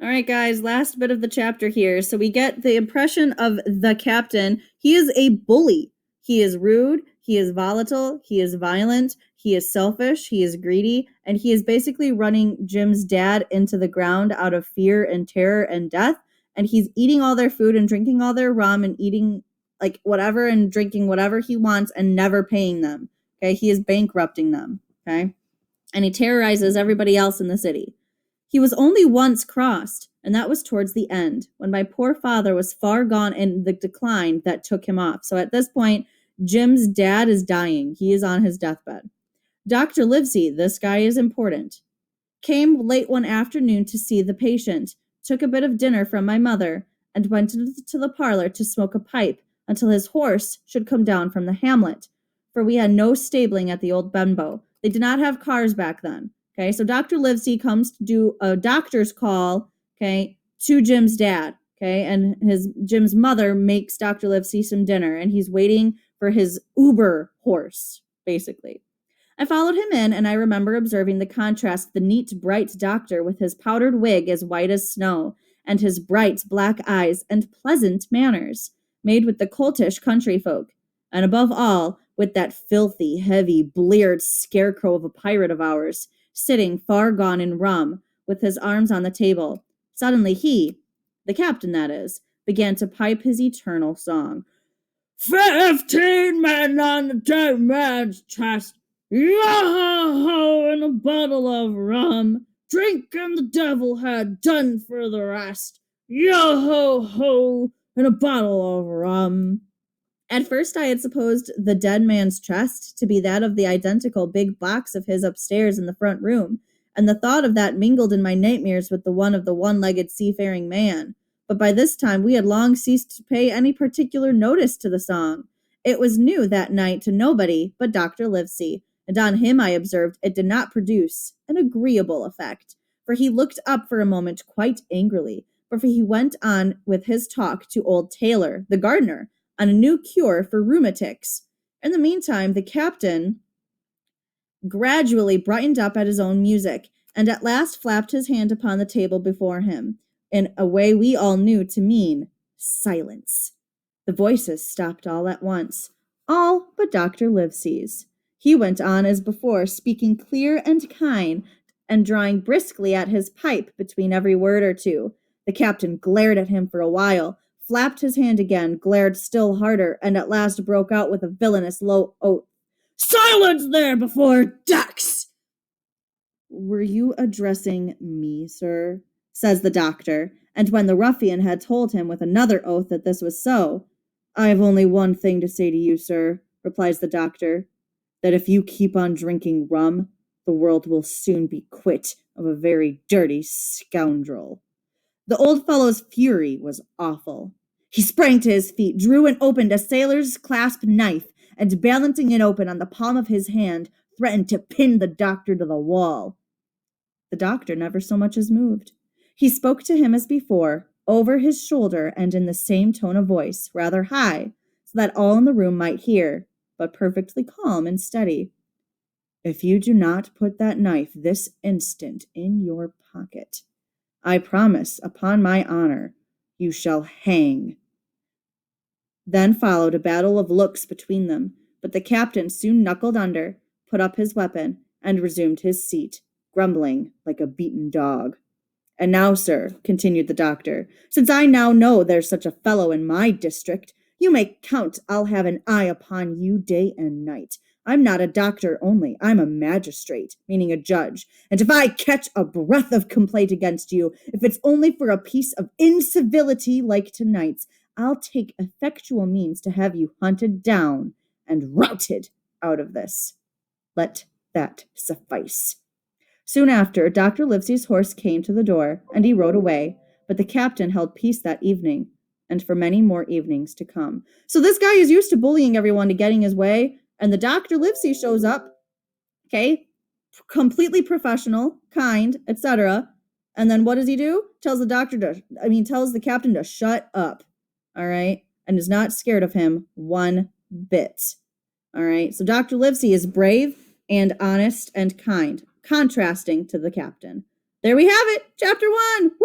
All right, guys, last bit of the chapter here. So we get the impression of the captain. He is a bully. He is rude, he is volatile, he is violent, he is selfish, he is greedy, and he is basically running Jim's dad into the ground out of fear and terror and death. And he's eating all their food and drinking all their rum and eating like whatever and drinking whatever he wants and never paying them. Okay, he is bankrupting them. Okay, and he terrorizes everybody else in the city. He was only once crossed, and that was towards the end, when my poor father was far gone in the decline that took him off. So at this point, Jim's dad is dying. He is on his deathbed. Dr. Livesey, this guy is important, came late one afternoon to see the patient, took a bit of dinner from my mother, and went into the parlor to smoke a pipe until his horse should come down from the hamlet, for we had no stabling at the old Benbow. They did not have cars back then. Okay, so Dr. Livesey comes to do a doctor's call, okay, to Jim's dad, okay, and Jim's mother makes Dr. Livesey some dinner, and he's waiting for his Uber horse, basically. I followed him in, and I remember observing the contrast, the neat, bright doctor with his powdered wig as white as snow, and his bright black eyes and pleasant manners, made with the coltish country folk, and above all, with that filthy, heavy, bleared scarecrow of a pirate of ours, sitting far gone in rum, with his arms on the table. Suddenly he, the captain that is, began to pipe his eternal song. 15 men on the dead man's chest, yo-ho-ho, and a bottle of rum, drink and the devil had done for the rest, yo-ho-ho, and a bottle of rum. At first I had supposed the dead man's chest to be that of the identical big box of his upstairs in the front room, and the thought of that mingled in my nightmares with the one of the one-legged seafaring man. But by this time we had long ceased to pay any particular notice to the song. It was new that night to nobody but Dr. Livesey, and on him I observed it did not produce an agreeable effect, for he looked up for a moment quite angrily, but he went on with his talk to old Taylor, the gardener, on a new cure for rheumatics. In the meantime, the captain gradually brightened up at his own music, and at last flapped his hand upon the table before him, in a way we all knew to mean silence. The voices stopped all at once, all but Dr. Livesey's. He went on as before, speaking clear and kind, and drawing briskly at his pipe between every word or two. The captain glared at him for a while, flapped his hand again, glared still harder, and at last broke out with a villainous low oath. Silence there before ducks! Were you addressing me, sir? Says the doctor, and when the ruffian had told him with another oath that this was so, I have only one thing to say to you, sir, replies the doctor, that if you keep on drinking rum, the world will soon be quit of a very dirty scoundrel. The old fellow's fury was awful. He sprang to his feet, drew and opened a sailor's clasp knife, and balancing it open on the palm of his hand, threatened to pin the doctor to the wall. The doctor never so much as moved. He spoke to him as before, over his shoulder and in the same tone of voice, rather high, so that all in the room might hear, but perfectly calm and steady. If you do not put that knife this instant in your pocket, I promise, upon my honor, you shall hang. Then followed a battle of looks between them, but the captain soon knuckled under, put up his weapon, and resumed his seat, grumbling like a beaten dog. And now, sir, continued the doctor, since I now know there's such a fellow in my district, you may count I'll have an eye upon you day and night. I'm not a doctor only, I'm a magistrate, meaning a judge, and if I catch a breath of complaint against you, if it's only for a piece of incivility like tonight's, I'll take effectual means to have you hunted down and routed out of this. Let that suffice. Soon after, Dr. Livesey's horse came to the door, and he rode away, but the captain held peace that evening, and for many more evenings to come. So this guy is used to bullying everyone to getting his way, and the Dr. Livesey shows up, okay, completely professional, kind, etc. And then what does he do? Tells the captain to shut up, all right, and is not scared of him one bit, all right. So Dr. Livesey is brave and honest and kind, contrasting to the captain. There we have it, chapter 1. Woo!